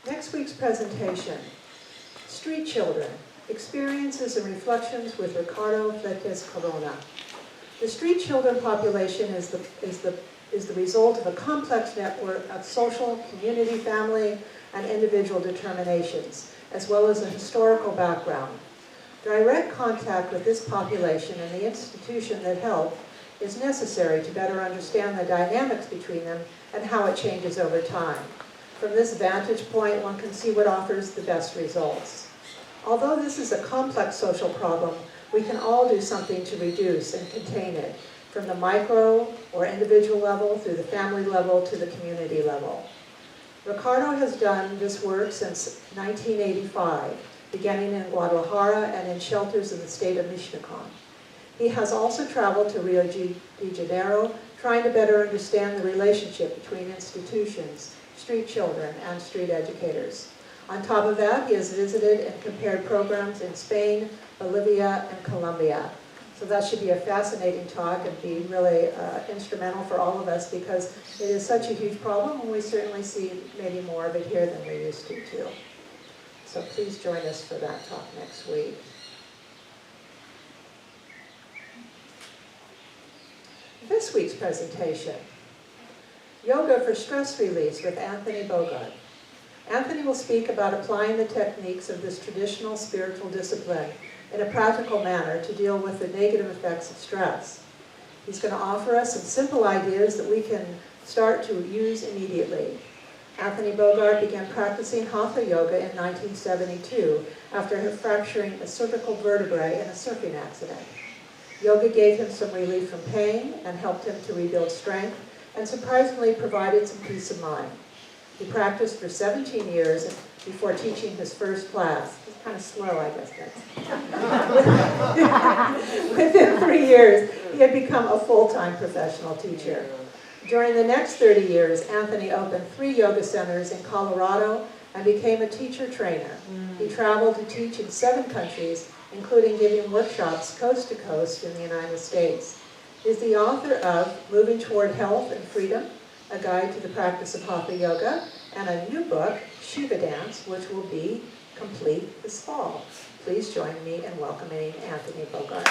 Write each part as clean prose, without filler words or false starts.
Next week's presentation, Street Children, Experiences and Reflections with Ricardo Fletes Corona. The street children population is the result of a complex network of social, community, family, and individual determinations, as well as a historical background. Direct contact with this population and the institution that helped is necessary to better understand the dynamics between them and how it changes over time. From this vantage point, one can see what offers the best results. Although this is a complex social problem, we can all do something to reduce and contain it, from the micro or individual level through the family level to the community level. Ricardo has done this work since 1985, beginning in Guadalajara and in shelters in the state of Michoacan. He has also traveled to Rio de Janeiro, trying to better understand the relationship between institutions, street children, and street educators. On top of that, he has visited and compared programs in Spain, Bolivia, and Colombia. So that should be a fascinating talk and be really instrumental for all of us, because it is such a huge problem, and we certainly see maybe more of it here than we used to too. So please join us for that talk next week. This week's presentation, Yoga for Stress Release with Anthony Bogart. Anthony will speak about applying the techniques of this traditional spiritual discipline in a practical manner to deal with the negative effects of stress. He's going to offer us some simple ideas that we can start to use immediately. Anthony Bogart began practicing Hatha Yoga in 1972 after fracturing a cervical vertebrae in a surfing accident. Yoga gave him some relief from pain and helped him to rebuild strength, and surprisingly provided some peace of mind. He practiced for 17 years before teaching his first class. It's kind of slow, I guess. Within 3 years, he had become a full-time professional teacher. During the next 30 years, Anthony opened 3 yoga centers in Colorado and became a teacher trainer. He traveled to teach in 7 countries, including giving workshops coast to coast in the United States. He is the author of Moving Toward Health and Freedom, a guide to the practice of Hatha Yoga, and a new book, Shiva Dance, which will be complete this fall. Please join me in welcoming Anthony Bogart.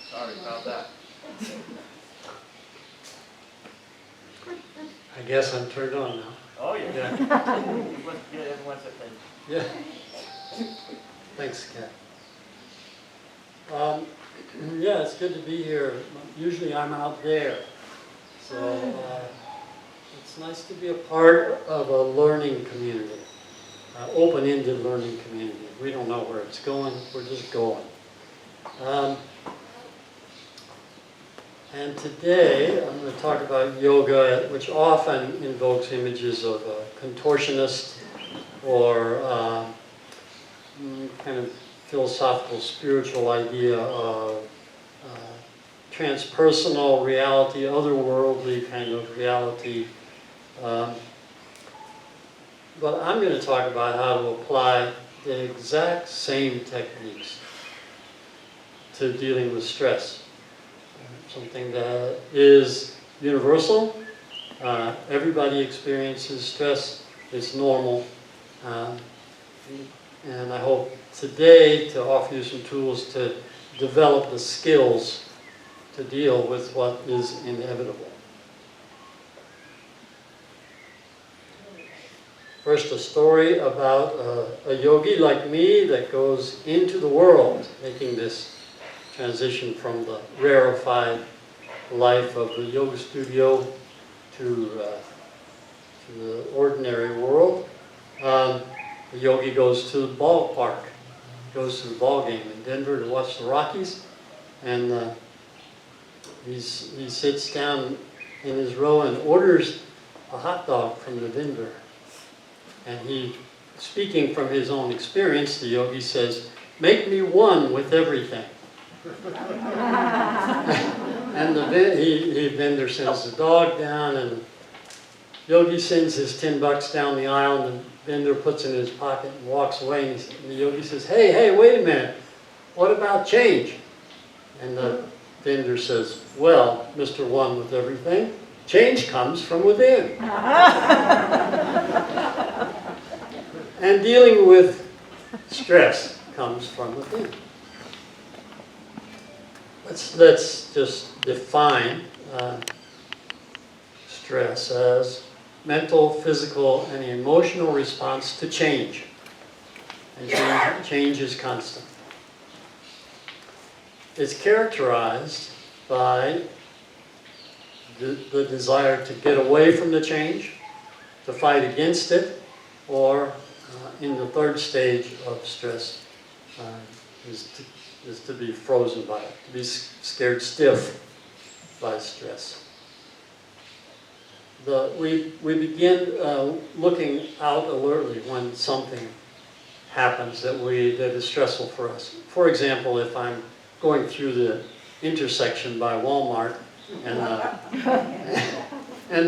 Sorry about that. I guess I'm turned on now. Oh, yeah. Yeah. Yeah, everyone's at the... Yeah. Thanks, Kat. Yeah, it's good to be here. Usually I'm out there. So it's nice to be a part of a learning community, open-ended learning community. We don't know where it's going, we're just going. And today I'm going to talk about yoga, which often invokes images of a contortionist or kind of philosophical, spiritual idea of transpersonal reality, otherworldly kind of reality. But I'm going to talk about how to apply the exact same techniques to dealing with stress. Something that is universal. Everybody experiences stress. It's normal. And I hope today to offer you some tools to develop the skills to deal with what is inevitable. First, a story about a yogi like me that goes into the world, making this transition from the rarefied life of the yoga studio to the ordinary world. The yogi goes to the ballpark, goes to the ball game in Denver to watch the Rockies, and he sits down in his row and orders a hot dog from the vendor. And he, speaking from his own experience, the yogi says, "Make me one with everything." And the vendor sends the dog down, and yogi sends his $10 down the aisle, and the vendor puts it in his pocket and walks away. And the yogi says, hey, wait a minute. What about change? And the vendor says, well, Mr. One with everything, change comes from within. And dealing with stress comes from within. Let's just define stress as mental, physical, and emotional response to change. And change is constant. It's characterized by the desire to get away from the change, to fight against it, or in the third stage of stress is to be frozen by it, to be scared stiff by stress. We begin looking out alertly when something happens that is stressful for us. For example, if I'm going through the intersection by Walmart and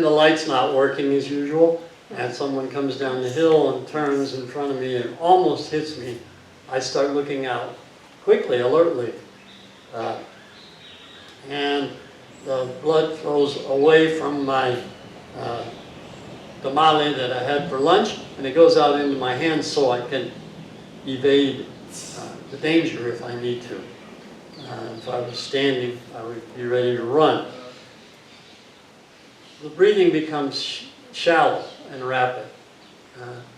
the light's not working as usual, and someone comes down the hill and turns in front of me and almost hits me, I start looking out quickly, alertly. And the blood flows away from my tamale that I had for lunch, and it goes out into my hands so I can evade the danger if I need to. If I was standing, I would be ready to run. The breathing becomes shallow and rapid.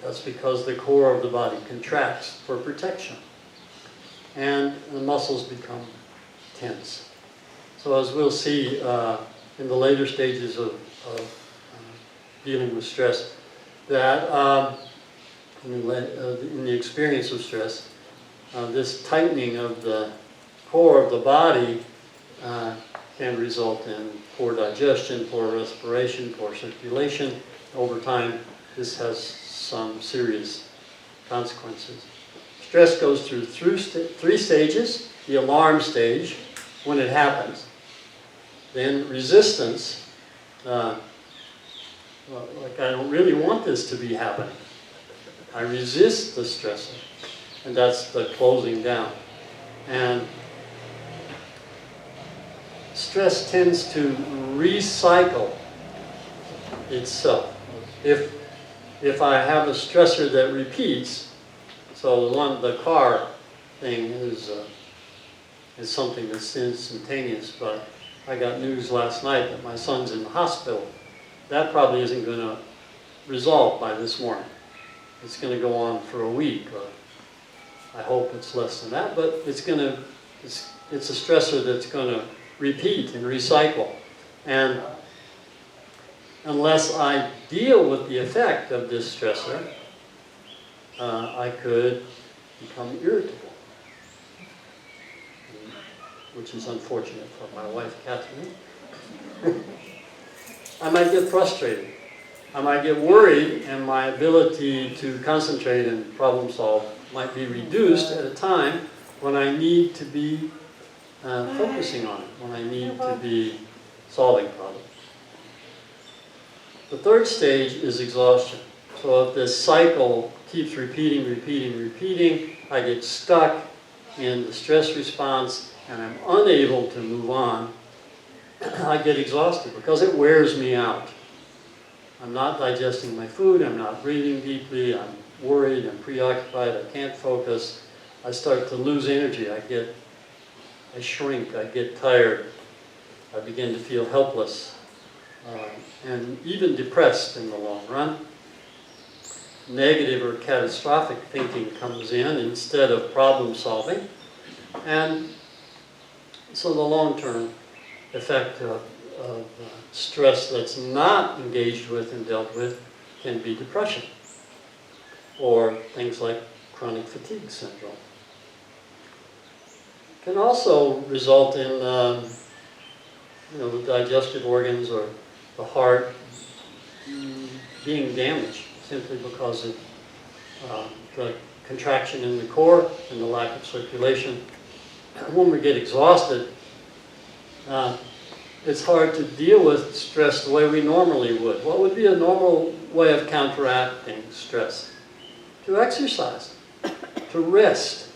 That's because the core of the body contracts for protection. And the muscles become tense. So as we'll see in the later stages of dealing with stress, that in the experience of stress, this tightening of the core of the body can result in poor digestion, poor respiration, poor circulation. Over time, this has some serious consequences. Stress goes through three stages. The alarm stage, when it happens. Then resistance, like I don't really want this to be happening. I resist the stressor, and that's the closing down. And stress tends to recycle itself. If I have a stressor that repeats, so the car thing is something that's instantaneous, but I got news last night that my son's in the hospital. That probably isn't going to resolve by this morning. It's going to go on for a week, or I hope it's less than that, but it's a stressor that's going to repeat and recycle. And unless I deal with the effect of this stressor, I could become irritable, which is unfortunate for my wife, Catherine. I might get frustrated. I might get worried, and my ability to concentrate and problem solve might be reduced at a time when I need to be focusing on it, when I need to be solving problems. The third stage is exhaustion. So if this cycle keeps repeating, I get stuck in the stress response and I'm unable to move on. I get exhausted because it wears me out. I'm not digesting my food, I'm not breathing deeply, I'm worried, I'm preoccupied, I can't focus. I start to lose energy, I shrink, I get tired, I begin to feel helpless, and even depressed in the long run. Negative or catastrophic thinking comes in instead of problem solving. And so the long-term effect of stress that's not engaged with and dealt with can be depression, or things like chronic fatigue syndrome. It can also result in the digestive organs or the heart being damaged simply because of the contraction in the core and the lack of circulation. When we get exhausted, it's hard to deal with stress the way we normally would. What would be a normal way of counteracting stress? To exercise, to rest.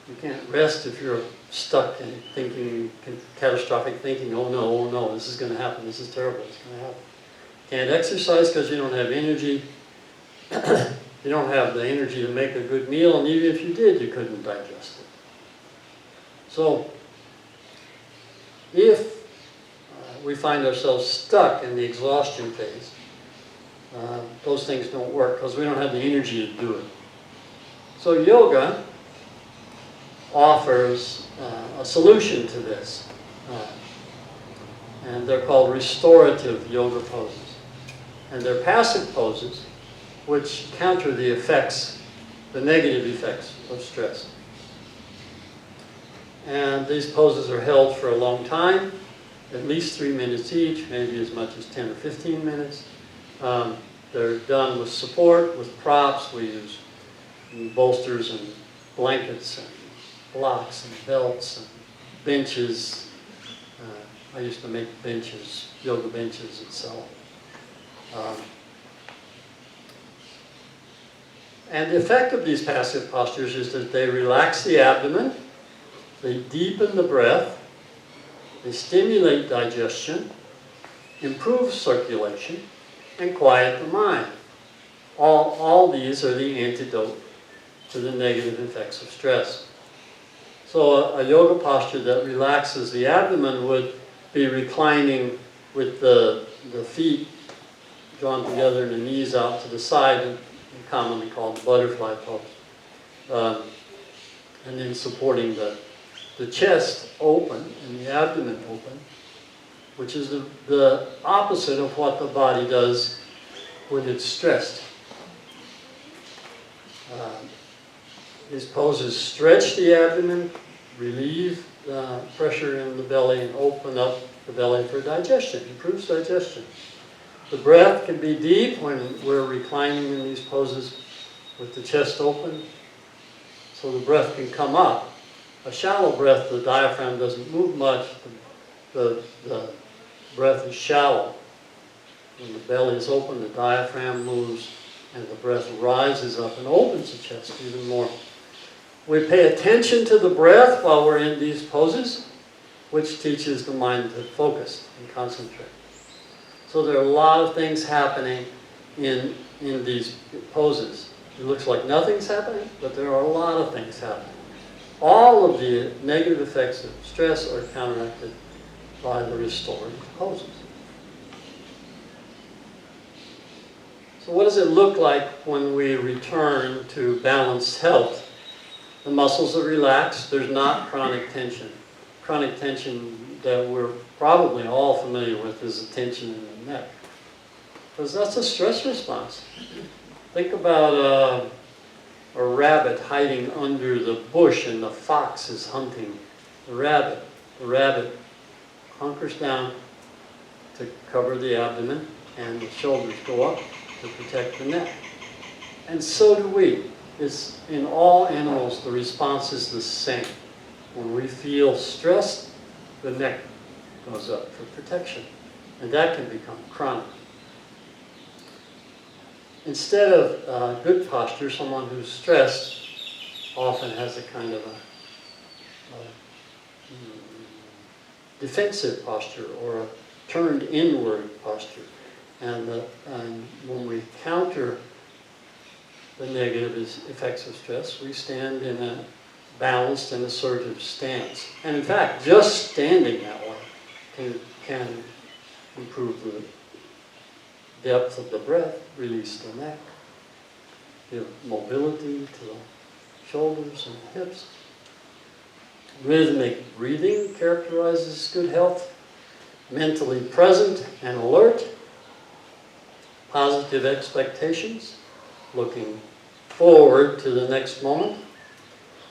You can't rest if you're stuck in thinking, catastrophic thinking, oh no, this is going to happen, this is terrible, it's going to happen. Can't exercise because you don't have energy. You don't have the energy to make a good meal, and even if you did, you couldn't digest it. So, if we find ourselves stuck in the exhaustion phase, those things don't work because we don't have the energy to do it. So yoga offers a solution to this. And they're called restorative yoga poses. And they're passive poses which counter the effects, the negative effects of stress. And these poses are held for a long time, at least 3 minutes each, maybe as much as 10 or 15 minutes. They're done with support, with props. We use bolsters and blankets and blocks and belts and benches. I used to make benches, yoga benches itself. And the effect of these passive postures is that they relax the abdomen, they deepen the breath, they stimulate digestion, improve circulation, and quiet the mind. All these are the antidote to the negative effects of stress. So a yoga posture that relaxes the abdomen would be reclining with the feet drawn together and the knees out to the side, and commonly called the butterfly pose. And then supporting the chest open and the abdomen open, which is the opposite of what the body does when it's stressed. These poses stretch the abdomen, relieve pressure in the belly, and open up the belly for digestion, improves digestion. The breath can be deep when we're reclining in these poses with the chest open, so the breath can come up. A shallow breath, the diaphragm doesn't move much. The breath is shallow. When the belly is open, the diaphragm moves, and the breath rises up and opens the chest even more. We pay attention to the breath while we're in these poses, which teaches the mind to focus and concentrate. So there are a lot of things happening in these poses. It looks like nothing's happening, but there are a lot of things happening. All of the negative effects of stress are counteracted by the restorative poses. So what does it look like when we return to balanced health? The muscles are relaxed. There's not chronic tension. Chronic tension that we're probably all familiar with is the tension in the neck, because that's a stress response. Think about a rabbit hiding under the bush and the fox is hunting the rabbit. The rabbit hunkers down to cover the abdomen, and the shoulders go up to protect the neck. And so do we. It's, in all animals, the response is the same. When we feel stressed, the neck goes up for protection. And that can become chronic. Instead of good posture, someone who's stressed often has a kind of a defensive posture or a turned inward posture. And when we counter the negative effects of stress, we stand in a balanced and assertive stance. And in fact, just standing that way can improve the depth of the breath, release the neck, give mobility to the shoulders and the hips. Rhythmic breathing characterizes good health. Mentally present and alert. Positive expectations, looking forward to the next moment.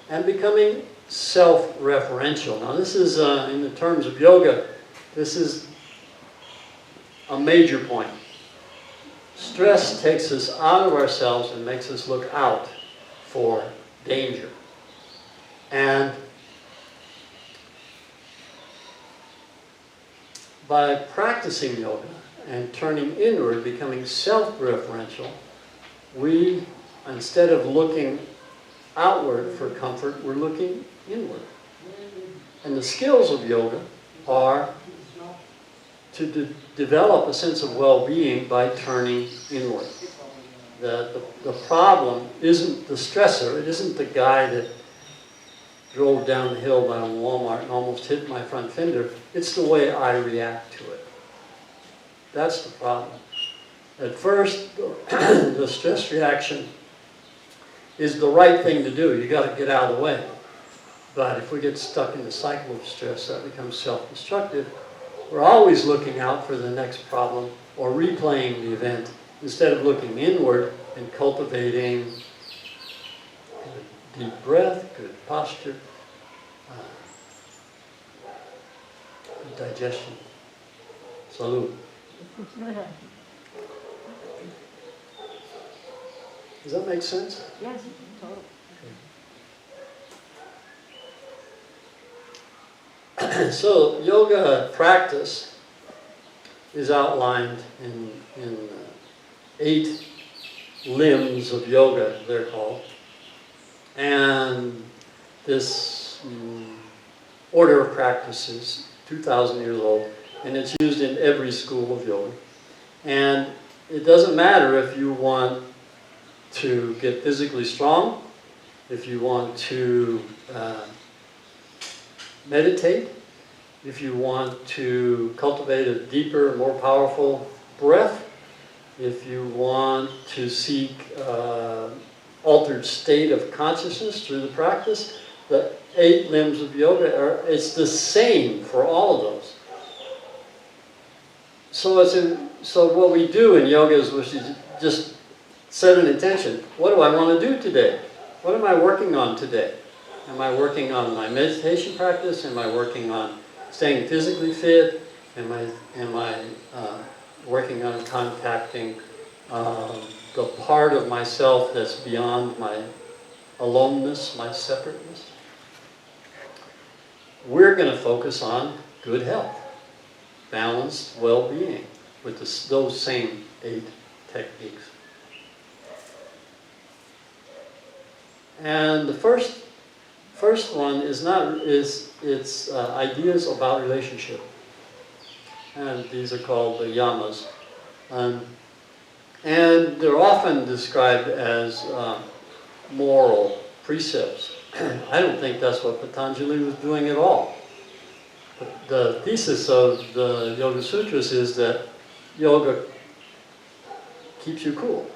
And becoming self-referential. Now this is, in the terms of yoga, this is a major point. Stress takes us out of ourselves and makes us look out for danger. And by practicing yoga and turning inward, becoming self-referential, we, instead of looking outward for comfort, we're looking inward. And the skills of yoga are to develop a sense of well-being by turning inward. The problem isn't the stressor, it isn't the guy that drove down the hill by Walmart and almost hit my front fender. It's the way I react to it. That's the problem. At first, the stress reaction is the right thing to do. You got to get out of the way. But if we get stuck in the cycle of stress, that becomes self-destructive. We're always looking out for the next problem or replaying the event instead of looking inward and cultivating good deep breath, good posture, good digestion. Salud. Does that make sense? Yes, totally. So yoga practice is outlined in 8 limbs of yoga, they're called. And this order of practice is 2,000 years old, and it's used in every school of yoga. And it doesn't matter if you want to get physically strong, if you want to meditate, if you want to cultivate a deeper, more powerful breath, if you want to seek altered state of consciousness through the practice, the 8 limbs of yoga it's the same for all of those. So what we do in yoga is we just set an intention. What do I want to do today? What am I working on today? Am I working on my meditation practice? Am I working on staying physically fit? Am I working on contacting the part of myself that's beyond my aloneness, my separateness? We're going to focus on good health, balanced well-being with those same 8 techniques. And the first one is ideas about relationship, and these are called the Yamas, and they're often described as moral precepts. I don't think that's what Patanjali was doing at all. But the thesis of the Yoga Sutras is that yoga keeps you cool.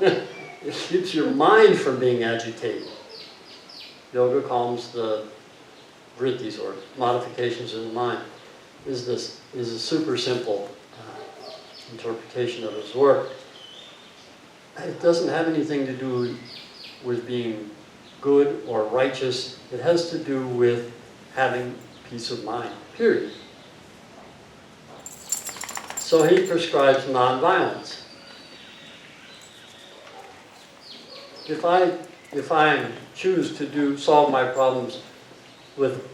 It keeps your mind from being agitated. Yoga calms the vrittis, or modifications in the mind. Is a super simple interpretation of his work. It doesn't have anything to do with being good or righteous. It has to do with having peace of mind, period. So he prescribes nonviolence. If I choose to solve my problems with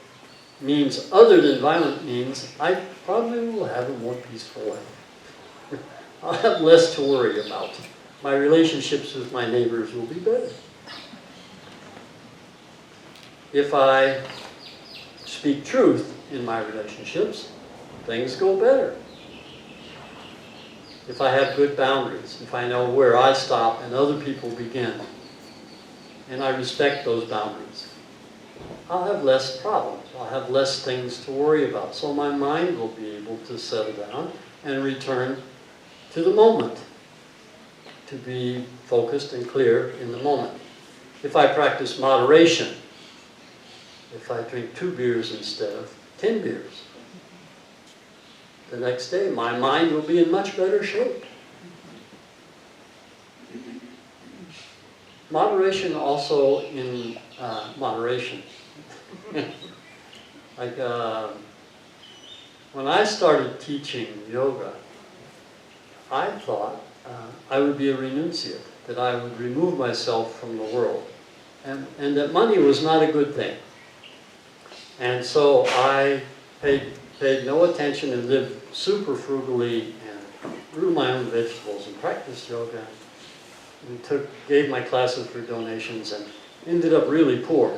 means other than violent means, I probably will have a more peaceful life. I'll have less to worry about. My relationships with my neighbors will be better. If I speak truth in my relationships, things go better. If I have good boundaries, if I know where I stop and other people begin, and I respect those boundaries, I'll have less problems. I'll have less things to worry about. So my mind will be able to settle down and return to the moment, to be focused and clear in the moment. If I practice moderation, if I drink 2 beers instead of 10 beers, the next day my mind will be in much better shape. Moderation also in moderation. Like when I started teaching yoga, I thought I would be a renunciate, that I would remove myself from the world, and that money was not a good thing. And so I paid paid no attention and lived super frugally and grew my own vegetables and practiced yoga and gave my classes for donations and ended up really poor.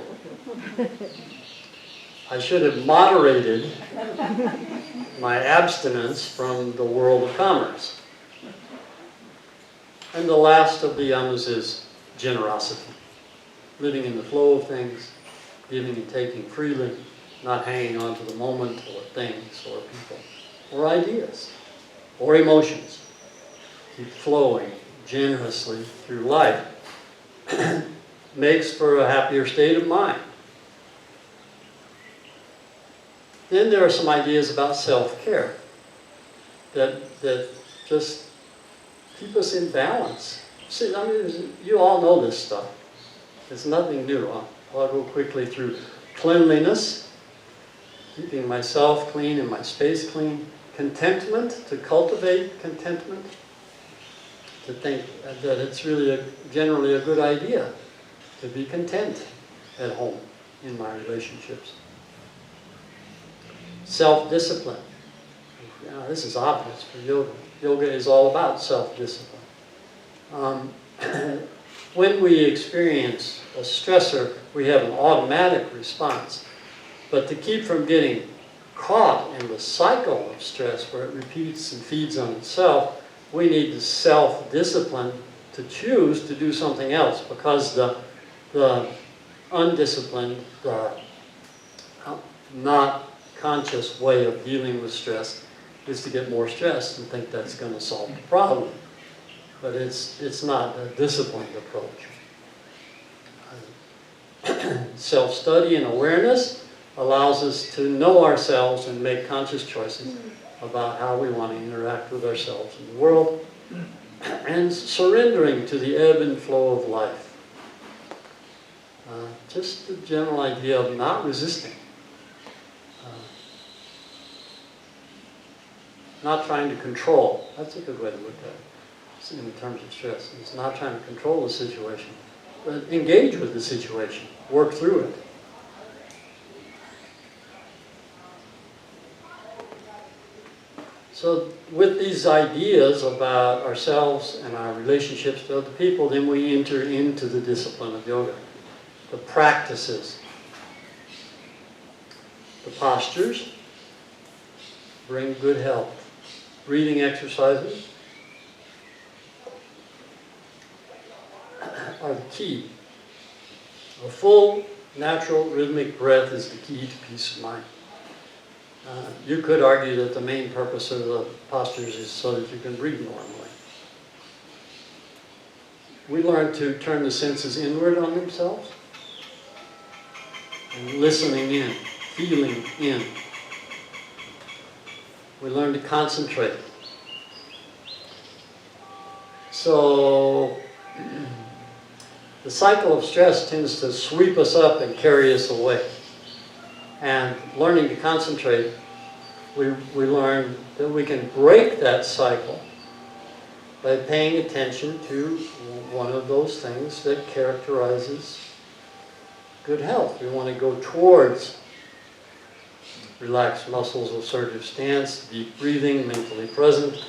I should have moderated my abstinence from the world of commerce. And the last of the yamas is generosity. Living in the flow of things, giving and taking freely, not hanging on to the moment or things or people or ideas or emotions. Keep flowing generously through life. Makes for a happier state of mind. Then there are some ideas about self-care that just keep us in balance. See, I mean, you all know this stuff. It's nothing new. I'll go quickly through cleanliness, keeping myself clean and my space clean. Contentment, to cultivate contentment, to think that it's really generally a good idea to be content at home in my relationships. Self-discipline. This is obvious for yoga. Yoga is all about self-discipline. When we experience a stressor, we have an automatic response. But to keep from getting caught in the cycle of stress where it repeats and feeds on itself, we need the self-discipline to choose to do something else, because the undisciplined, the not conscious way of dealing with stress is to get more stressed and think that's going to solve the problem. But it's not a disciplined approach. Self-study and awareness allows us to know ourselves and make conscious choices about how we want to interact with ourselves in the world, and surrendering to the ebb and flow of life. Just the general idea of not resisting. Not trying to control. That's a good way to look at it in terms of stress. It's not trying to control the situation, but engage with the situation. Work through it. So with these ideas about ourselves and our relationships to other people, then we enter into the discipline of yoga. The practices. The postures bring good health. Breathing exercises are the key. A full, natural, rhythmic breath is the key to peace of mind. You could argue that the main purpose of the postures is so that you can breathe normally. We learn to turn the senses inward on themselves and listening in, feeling in. We learn to concentrate. So the cycle of stress tends to sweep us up and carry us away. And learning to concentrate, we learn that we can break that cycle by paying attention to one of those things that characterizes good health. We want to go towards relaxed muscles, assertive stance, deep breathing, mentally present.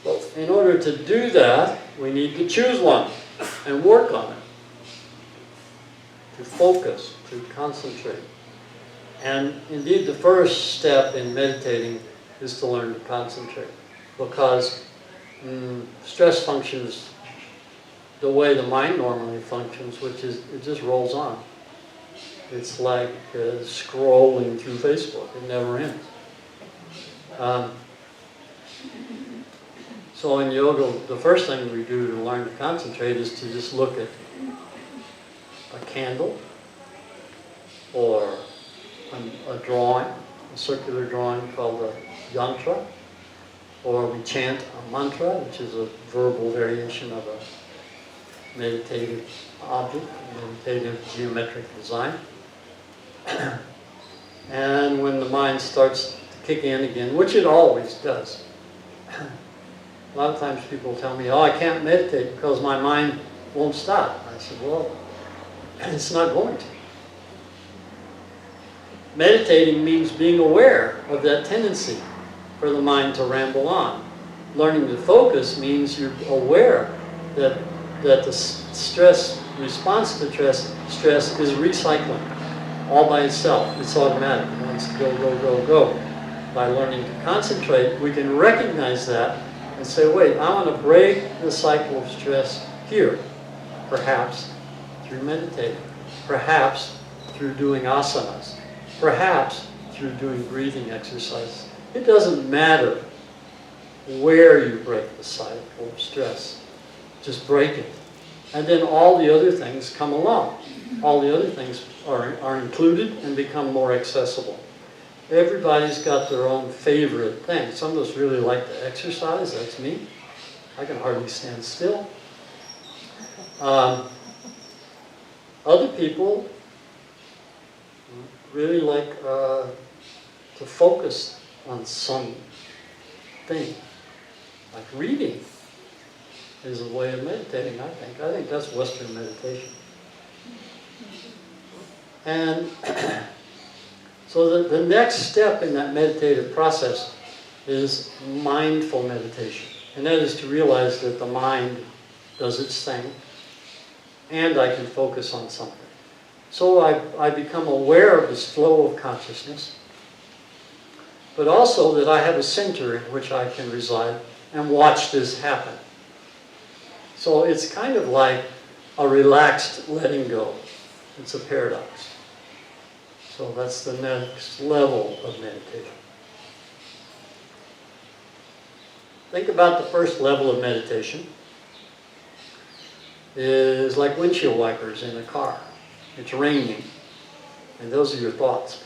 But in order to do that, we need to choose one and work on it. To focus, to concentrate. And indeed, the first step in meditating is to learn to concentrate. Because stress functions the way the mind normally functions, which is it just rolls on. It's like scrolling through Facebook. It never ends. So in yoga, the first thing we do to learn to concentrate is to just look at a candle or a drawing, a circular drawing called a yantra, or we chant a mantra, which is a verbal variation of a meditative object, a meditative geometric design. And when the mind starts to kick in again, which it always does. A lot of times people tell me, oh, I can't meditate because my mind won't stop. I said, well, it's not going to. Meditating means being aware of that tendency for the mind to ramble on. Learning to focus means you're aware that the stress response to stress is recycling all by itself. It's automatic. It wants to go, go, go, go. By learning to concentrate, we can recognize that and say, wait, I want to break the cycle of stress here. Perhaps through meditating. Perhaps through doing asanas. Perhaps through doing breathing exercises. It doesn't matter where you break the cycle of stress. Just break it. And then all the other things come along. All the other things are included and become more accessible. Everybody's got their own favorite thing. Some of us really like to exercise. That's me. I can hardly stand still. Other people really like to focus on some thing. Like reading is a way of meditating, I think. I think that's Western meditation. And so the next step in that meditative process is mindful meditation. And that is to realize that the mind does its thing and I can focus on something. So I become aware of this flow of consciousness, but also that I have a center in which I can reside and watch this happen. So it's kind of like a relaxed letting go. It's a paradox. So that's the next level of meditation. Think about the first level of meditation. Is like windshield wipers in a car. It's raining. And those are your thoughts.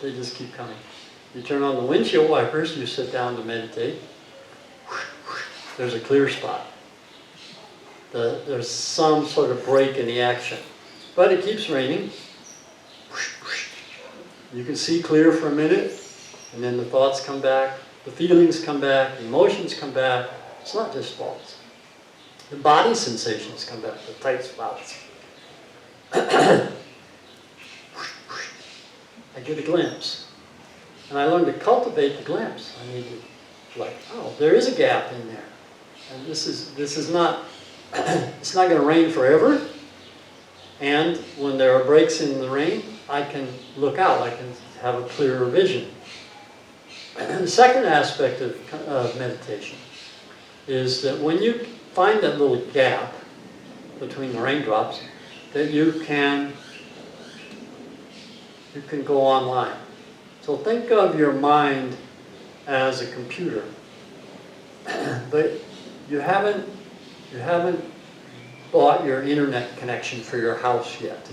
They just keep coming. You turn on the windshield wipers, you sit down to meditate. There's a clear spot. There's some sort of break in the action. But it keeps raining. You can see clear for a minute, and then the thoughts come back, the feelings come back, the emotions come back. It's not just thoughts. The body sensations come back, the tight spots. I get a glimpse. And I learn to cultivate the glimpse. I need to, like, oh, there is a gap in there. And this is not, it's not going to rain forever. And when there are breaks in the rain, I can look out. I can have a clearer vision. And the second aspect of meditation is that when you find that little gap between the raindrops, that you can go online. So think of your mind as a computer, but you haven't bought your internet connection for your house yet.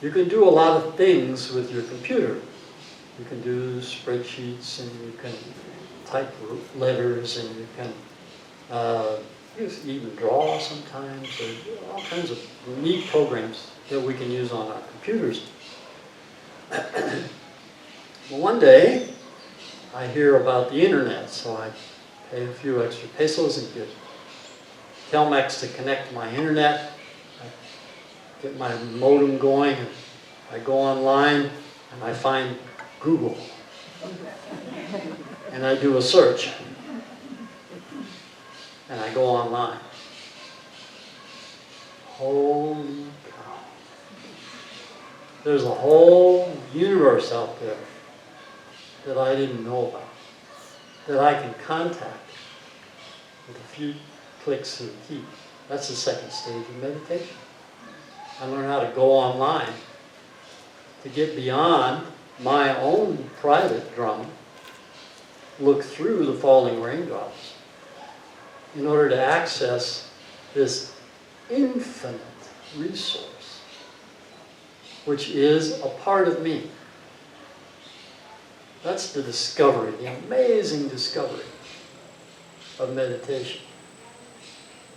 You can do a lot of things with your computer. You can do spreadsheets, and you can type letters, and you can even draw sometimes. There's all kinds of neat programs that we can use on our computers. Well, one day, I hear about the internet, so I pay a few extra pesos and get Telmex to connect to my internet. I get my modem going, and I go online, and I find Google. And I do a search. And I go online. Holy cow. There's a whole universe out there that I didn't know about, that I can contact with a few clicks of the key. That's the second stage of meditation. I learn how to go online to get beyond my own private drum, look through the falling raindrops in order to access this infinite resource, which is a part of me. That's the discovery, the amazing discovery of meditation.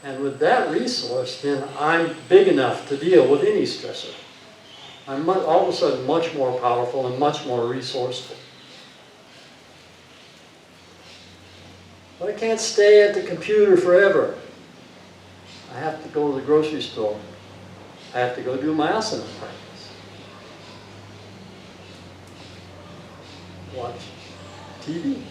And with that resource, then I'm big enough to deal with any stressor. I'm all of a sudden much more powerful and much more resourceful. But I can't stay at the computer forever. I have to go to the grocery store. I have to go do my asana practice. watch TV,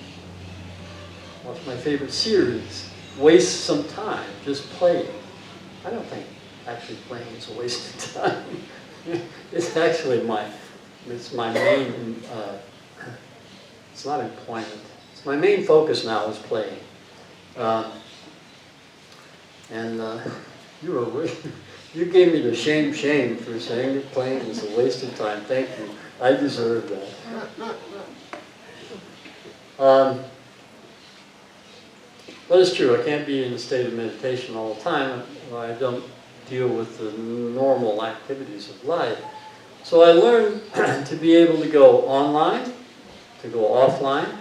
watch my favorite series, waste some time just playing. I don't think actually playing is a waste of time. It's actually it's my main, it's not employment. It's my main focus now is playing. You gave me the shame for saying that playing is a waste of time. Thank you. I deserve that. But it's true, I can't be in a state of meditation all the time. I don't deal with the normal activities of life. So I learned to be able to go online, to go offline.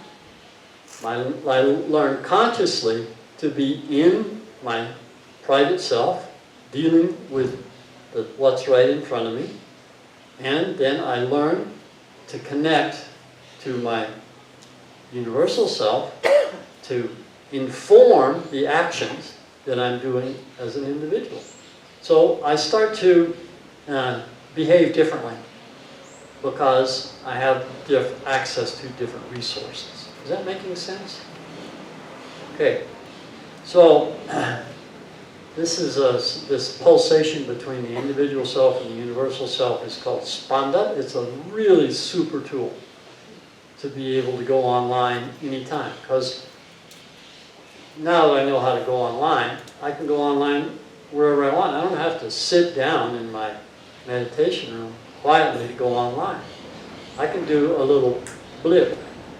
I learned consciously to be in my private self, dealing with what's right in front of me. And then I learned to connect to my universal self to inform the actions that I'm doing as an individual. So I start to behave differently because I have access to different resources. Is that making sense? Okay, so this pulsation between the individual self and the universal self is called spanda. It's a really super tool to be able to go online anytime, because now that I know how to go online, I can go online wherever I want. I don't have to sit down in my meditation room quietly to go online. I can do a little blip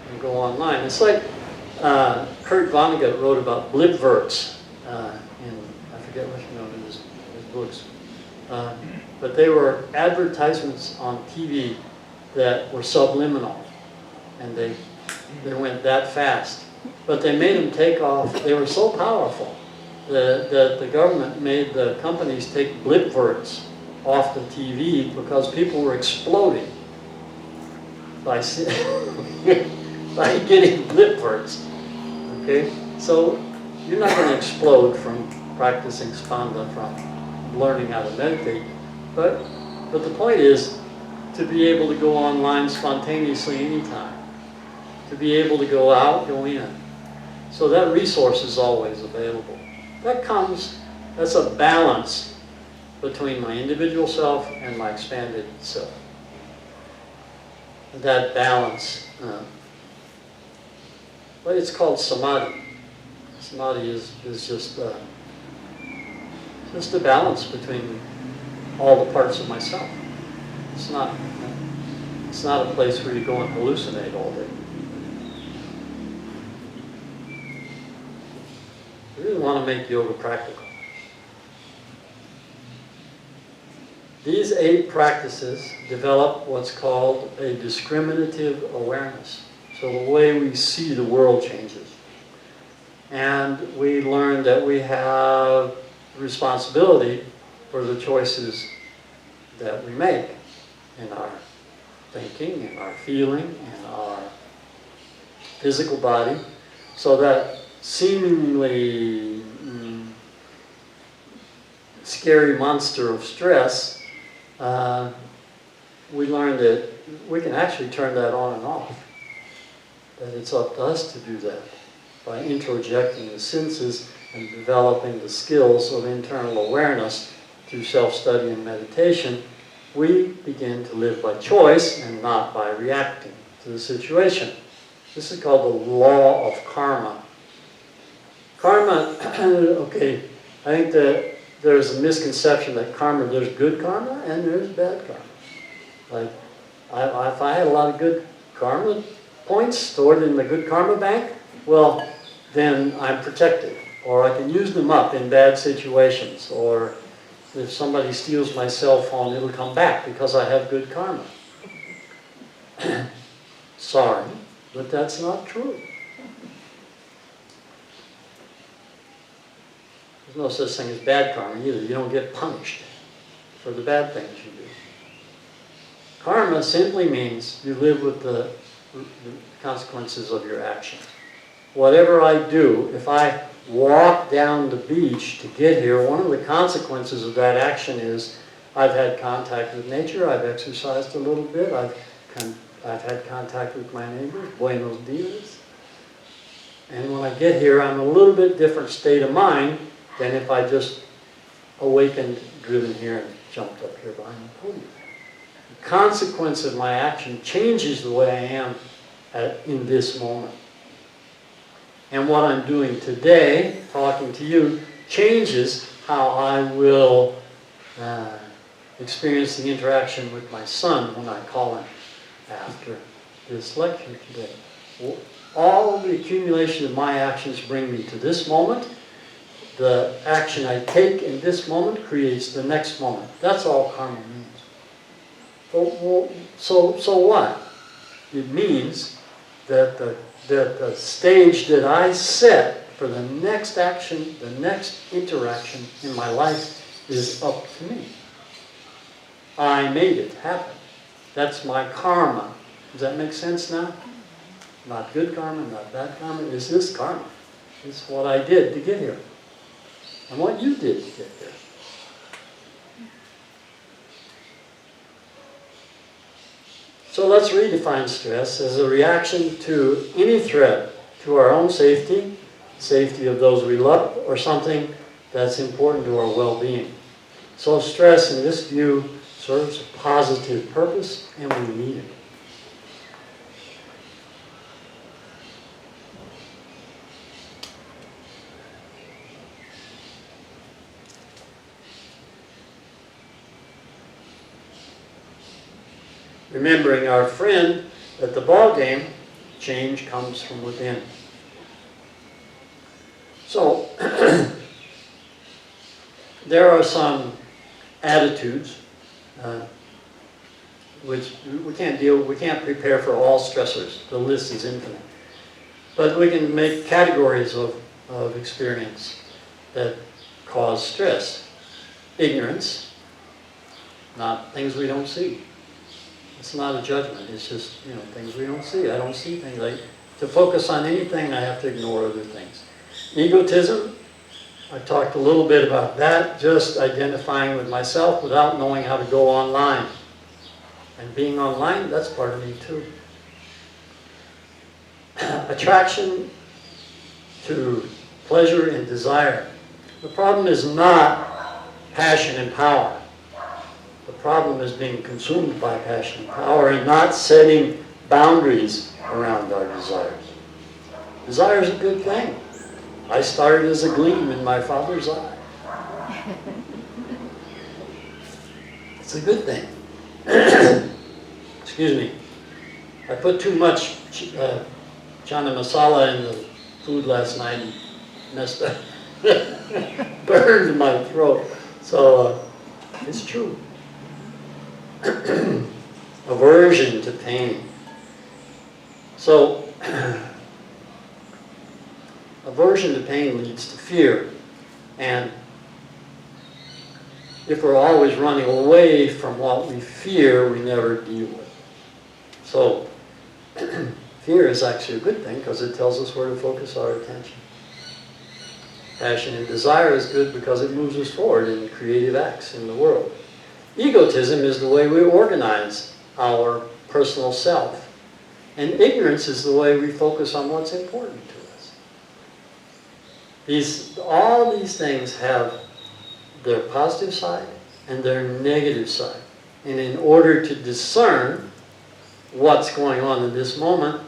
and go online. It's like Kurt Vonnegut wrote about blipverts I forget what in his books. But they were advertisements on TV that were subliminal, and they went that fast. But they made them take off. They were so powerful that the government made the companies take blipverts off the TV because people were exploding by getting blipverts. Okay, so you're not going to explode from practicing spanda, from learning how to meditate. But the point is to be able to go online spontaneously anytime, to be able to go out, go in. So that resource is always available. That's a balance between my individual self and my expanded self. That balance, but it's called samadhi. Samadhi is just a balance between all the parts of myself. It's not a place where you go and hallucinate all day. I really want to make yoga practical. These 8 practices develop what's called a discriminative awareness. So the way we see the world changes. And we learn that we have responsibility for the choices that we make in our thinking, in our feeling, in our physical body. So that seemingly scary monster of stress, we learn that we can actually turn that on and off. That it's up to us to do that by introjecting the senses and developing the skills of internal awareness through self-study and meditation. We begin to live by choice and not by reacting to the situation. This is called the law of karma. Karma, okay, I think that there's a misconception that there's good karma and there's bad karma. Like, if I had a lot of good karma points stored in the good karma bank, well, then I'm protected. Or I can use them up in bad situations. Or if somebody steals my cell phone, it'll come back because I have good karma. Sorry, but that's not true. There's no such thing as bad karma either. You don't get punished for the bad things you do. Karma simply means you live with the consequences of your actions. Whatever I do, if I walk down the beach to get here, one of the consequences of that action is I've had contact with nature, I've exercised a little bit, I've I've had contact with my neighbors, buenos dias. And when I get here, I'm in a little bit different state of mind than if I just awakened, driven here, and jumped up here behind the podium. The consequence of my action changes the way I am in this moment. And what I'm doing today, talking to you, changes how I will experience the interaction with my son when I call him after this lecture today. All the accumulation of my actions bring me to this moment. The action I take in this moment creates the next moment. That's all karma means. So what? It means that the stage that I set for the next action, the next interaction in my life is up to me. I made it happen. That's my karma. Does that make sense now? Not good karma, not bad karma. It's this karma. It's what I did to get here. And what you did to get here. So let's redefine stress as a reaction to any threat to our own safety, safety of those we love, or something that's important to our well-being. So stress in this view serves a positive purpose, and we need it. Remembering our friend at the ball game, change comes from within. So, there are some attitudes which we can't prepare for all stressors. The list is infinite. But we can make categories of experience that cause stress. Ignorance, not things we don't see. It's not a judgment, it's just, things we don't see. I don't see things. To focus on anything, I have to ignore other things. Egotism, I talked a little bit about that, just identifying with myself without knowing how to go online. And being online, that's part of me too. Attraction to pleasure and desire. The problem is not passion and power. The problem is being consumed by passion and power and not setting boundaries around our desires. Desire is a good thing. I started as a gleam in my father's eye. It's a good thing. Excuse me. I put too much chana masala in the food last night and messed up. Burned my throat. So it's true. Aversion to pain. So, aversion to pain leads to fear. And if we're always running away from what we fear, we never deal with it. So, fear is actually a good thing because it tells us where to focus our attention. Passion and desire is good because it moves us forward in creative acts in the world. Egotism is the way we organize our personal self. And ignorance is the way we focus on what's important to us. All these things have their positive side and their negative side. And in order to discern what's going on in this moment,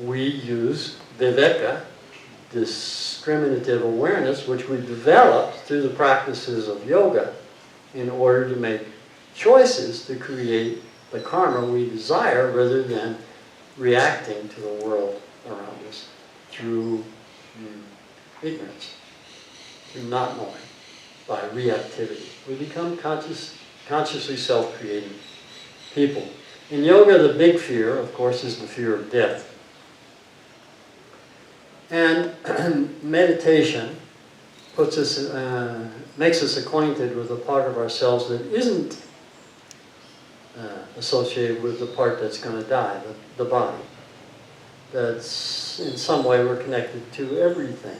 we use viveka, discriminative awareness, which we developed through the practices of yoga in order to make choices to create the karma we desire rather than reacting to the world around us through ignorance, through not knowing, by reactivity. We become consciously self-creating people. In yoga, the big fear, of course, is the fear of death. And meditation makes us acquainted with a part of ourselves that isn't associated with the part that's going to die, the body. That's, in some way, we're connected to everything.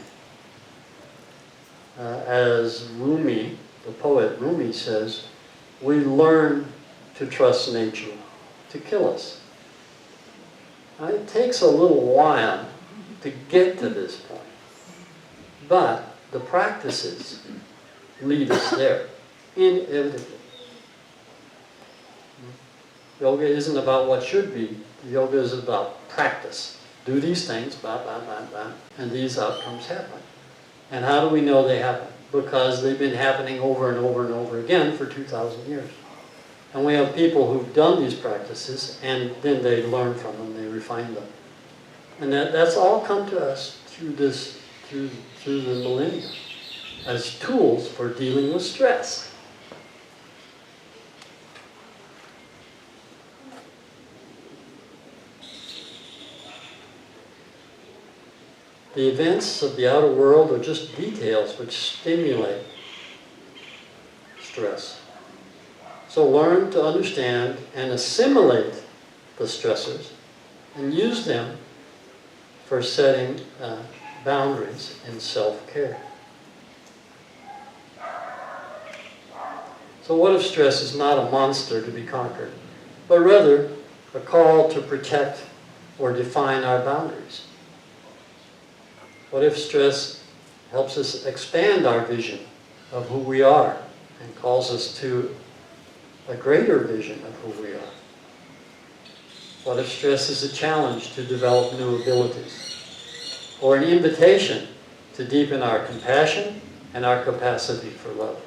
As Rumi, the poet Rumi says, we learn to trust nature to kill us. Now, it takes a little while to get to this point, but the practices lead us there, inevitably. Yoga isn't about what should be. Yoga is about practice. Do these things, blah, blah, blah, blah, and these outcomes happen. And how do we know they happen? Because they've been happening over and over and over again for 2,000 years. And we have people who've done these practices, and then they learn from them, they refine them. And that's all come to us through the millennia, as tools for dealing with stress. The events of the outer world are just details which stimulate stress. So learn to understand and assimilate the stressors and use them for setting boundaries in self-care. So what if stress is not a monster to be conquered, but rather a call to protect or define our boundaries? What if stress helps us expand our vision of who we are and calls us to a greater vision of who we are? What if stress is a challenge to develop new abilities, or an invitation to deepen our compassion and our capacity for love?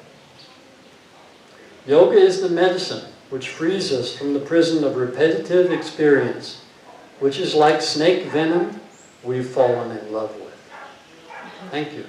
Yoga is the medicine which frees us from the prison of repetitive experience, which is like snake venom we've fallen in love with. Thank you.